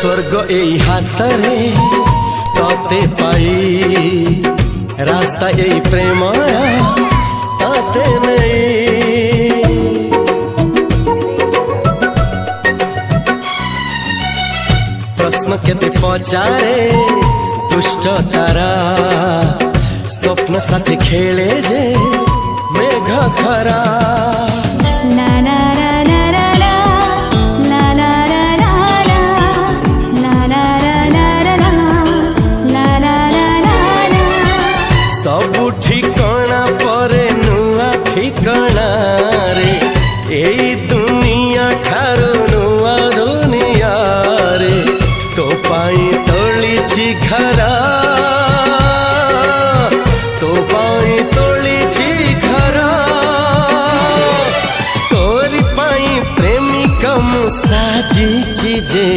स्वर्ग एई हातरे तते पाई रास्ता एई प्रेम तते नहीं। प्रश्न केते पचारे दुष्ट तारा स्वप्न साथी खेले जे मेघ खरा। सबु ठिकाना परे नुआ ठिकाना रे एई दुनिया ठारू नुआ दुनिया रे। तो पाई तोलिछि घरा तो पाई तोलिछि घरा तोरी पाई प्रेमिका मु साजिछि जे।